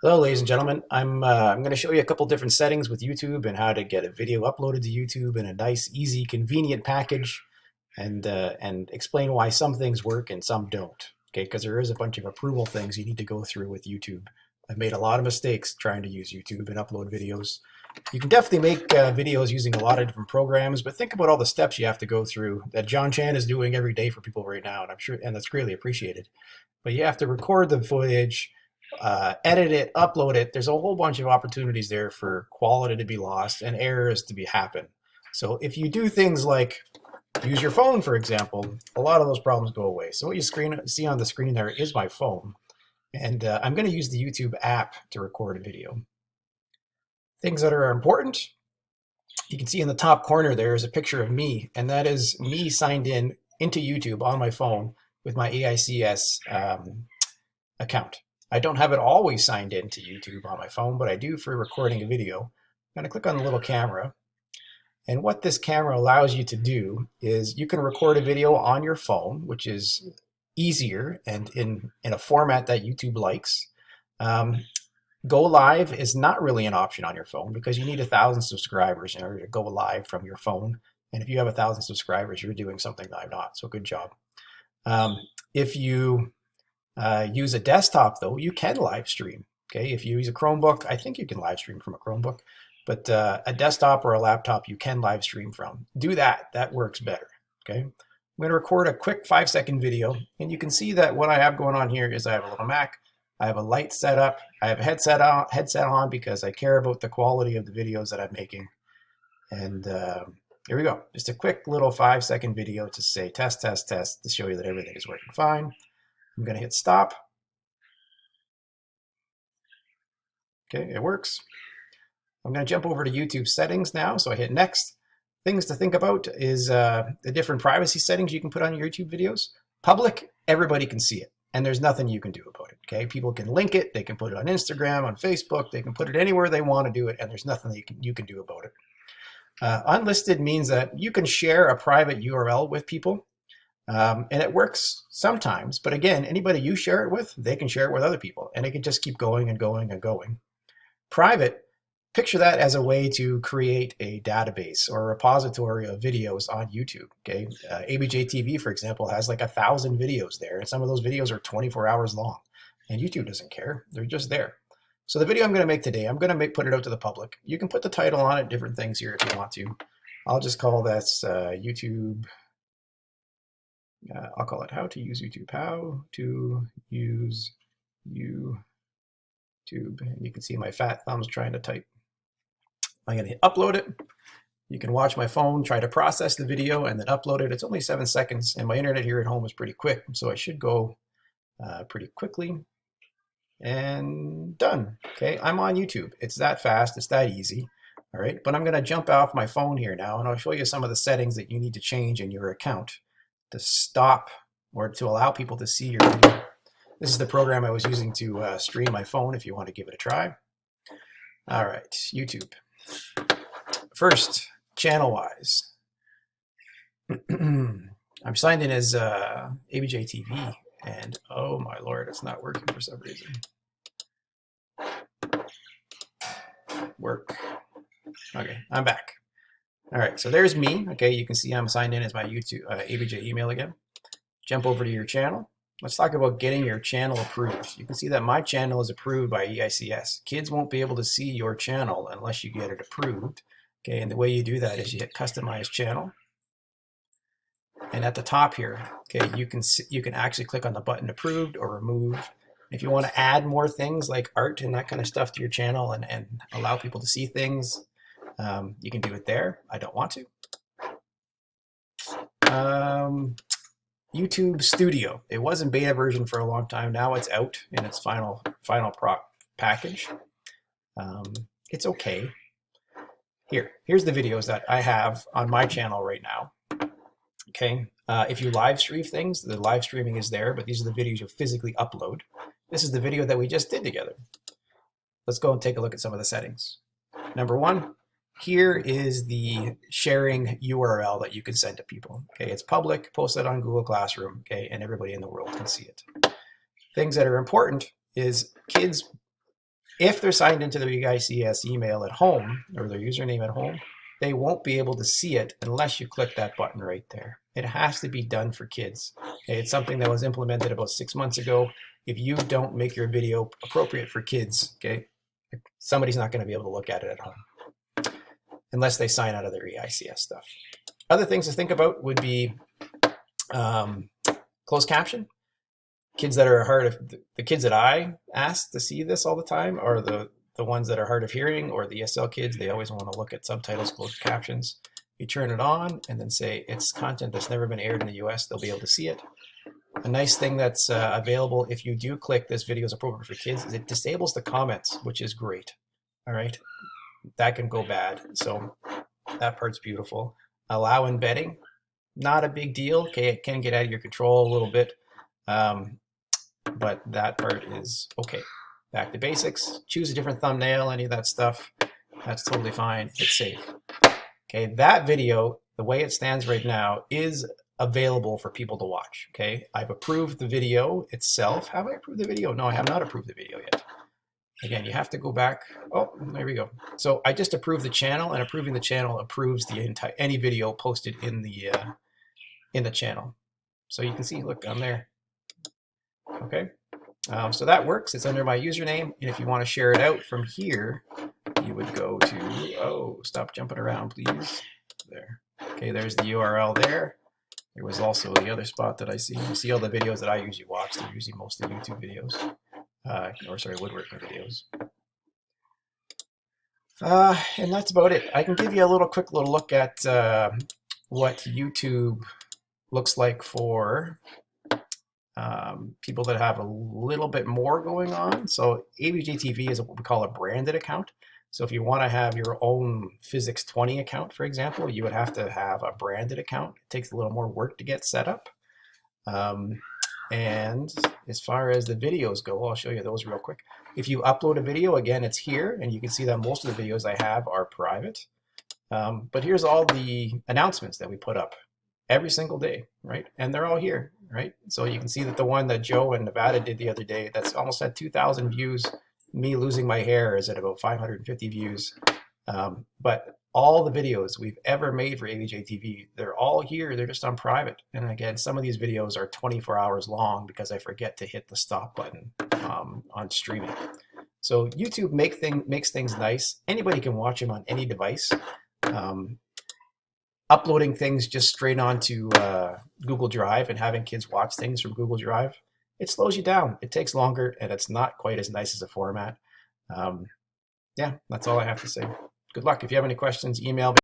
Hello, ladies and gentlemen. I'm going to show you a couple different settings with YouTube and how to get a video uploaded to YouTube in a nice, easy, convenient package, and explain why some things work and some don't. Okay, because there is a bunch of approval things you need to go through with YouTube. I've made a lot of mistakes trying to use YouTube and upload videos. You can definitely make videos using a lot of different programs, but think about all the steps you have to go through that John Chan is doing every day for people right now, and I'm sure, and that's greatly appreciated. But you have to record the footage, edit it, upload it. There's a whole bunch of opportunities there for quality to be lost and errors to be happen. So if you do things like use your phone, for example, a lot of those problems go away. So what you see on the screen there is my phone, and I'm going to use the YouTube app to record a video. Things that are important, you can see in the top corner there is a picture of me, and that is me signed in into YouTube on my phone with my AICS account. I don't have it always signed in to YouTube on my phone, but I do for recording a video. I'm going to click on the little camera. And what this camera allows you to do is you can record a video on your phone, which is easier and in a format that YouTube likes. Go live is not really an option on your phone because you need 1,000 subscribers in order to go live from your phone. And if you have 1,000 subscribers, you're doing something that I'm not. So good job. If you use a desktop, though, you can live stream. Okay, if you use a Chromebook, I think you can live stream from a Chromebook, but a desktop or a laptop you can live stream from. Do that. That works better. Okay, I'm going to record a quick 5-second video, and you can see that what I have going on here is I have a little Mac. I have a light set up. I have a headset on because I care about the quality of the videos that I'm making. And here we go. Just a quick little 5-second video to say test, test, test to show you that everything is working fine. I'm going to hit stop. Okay, it works. I'm going to jump over to YouTube settings now. So I hit next. Things to think about is the different privacy settings you can put on your YouTube videos. Public, everybody can see it, and there's nothing you can do about it. Okay, people can link it. They can put it on Instagram, on Facebook. They can put it anywhere they want to do it, and there's nothing that you can do about it. Unlisted means that you can share a private URL with people. And it works sometimes, but again, anybody you share it with, they can share it with other people, and it can just keep going and going and going. Private, picture that as a way to create a database or a repository of videos on YouTube. Okay, ABJ TV, for example, has like 1,000 videos there, and some of those videos are 24 hours long, and YouTube doesn't care; they're just there. So the video I'm going to make today, I'm going to put it out to the public. You can put the title on it, different things here if you want to. I'll just call this YouTube. I'll call it how to use YouTube. How to use YouTube. And you can see my fat thumbs trying to type. I'm going to hit upload it. You can watch my phone try to process the video and then upload it. It's only 7 seconds, and my internet here at home is pretty quick, so I should go pretty quickly. And done. Okay, I'm on YouTube. It's that fast. It's that easy. All right, but I'm going to jump off my phone here now, and I'll show you some of the settings that you need to change in your account to stop or to allow people to see your video. This is the program I was using to stream my phone if you want to give it a try. All right, YouTube. First, channel-wise. I'm signed in as ABJ TV, and oh my lord, it's not working for some reason. Work. Okay, I'm back. All right, so there's me. Okay, you can see I'm signed in as my YouTube ABJ email again. Jump over to your channel. Let's talk about getting your channel approved. You can see that my channel is approved by EICS. Kids won't be able to see your channel unless you get it approved. Okay, and the way you do that is you hit Customize Channel. And at the top here, okay, you can actually click on the button Approved or Remove. If you want to add more things like art and that kind of stuff to your channel and allow people to see things, you can do it there. I don't want to. YouTube Studio. It was in beta version for a long time. Now it's out in its final package. It's okay. Here's the videos that I have on my channel right now. Okay. If you live stream things, the live streaming is there, but these are the videos you physically upload. This is the video that we just did together. Let's go and take a look at some of the settings. Number one, here is the sharing URL that you can send to people. Okay, it's public, posted on Google Classroom, okay, and everybody in the world can see it. Things that are important is kids If they're signed into the UICS email at home or their username at home, they won't be able to see it unless you click that button right there. It has to be done for kids. Okay, it's something that was implemented about 6 months ago. If you don't make your video appropriate for kids, okay, somebody's not going to be able to look at it at home unless they sign out of their EICS stuff. Other things to think about would be closed caption. Kids that are hard of the kids that I ask to see this all the time are the ones that are hard of hearing, or the ESL kids. They always want to look at subtitles, closed captions. You turn it on and then say it's content that's never been aired in the US, they'll be able to see it. A nice thing that's available if you do click this video is appropriate for kids is it disables the comments, which is great. All right, that can go bad, so that part's beautiful. Allow embedding, not a big deal. Okay, it can get out of your control a little bit, but that part is okay. Back to basics. Choose a different thumbnail, any of that stuff. That's totally fine. It's safe. Okay, that video, the way it stands right now, is available for people to watch. Okay, I've approved the video itself. Have I approved the video? No, I have not approved the video yet. Again, you have to go back. Oh, there we go. So I just approved the channel, and approving the channel approves the entire any video posted in the channel. So you can see, look, I'm there. Okay, so that works. It's under my username, and if you want to share it out from here, you would go to, oh, stop jumping around, please. There. Okay, there's the URL there. There was also the other spot that I see. You see all the videos that I usually watch. They're usually mostly YouTube videos. Or sorry, woodworking videos. And that's about it. I can give you a quick little look at what YouTube looks like for people that have a little bit more going on. So ABJ TV is what we call a branded account. So if you want to have your own Physics 20 account, for example, you would have to have a branded account. It takes a little more work to get set up. And as far as the videos go, I'll show you those real quick. If you upload a video, again, it's here, and you can see that most of the videos I have are private. But here's all the announcements that we put up every single day, right? And they're all here, right? So you can see that the one that Joe in Nevada did the other day, that's almost had 2,000 views. Me losing my hair is at about 550 views. But all the videos we've ever made for ABJ TV, they're all here. They're just on private. And again, some of these videos are 24 hours long because I forget to hit the stop button on streaming. So YouTube makes things nice. Anybody can watch them on any device. Uploading things just straight onto Google Drive and having kids watch things from Google Drive, it slows you down. It takes longer, and it's not quite as nice as a format. Yeah, that's all I have to say. Good luck. If you have any questions, email me.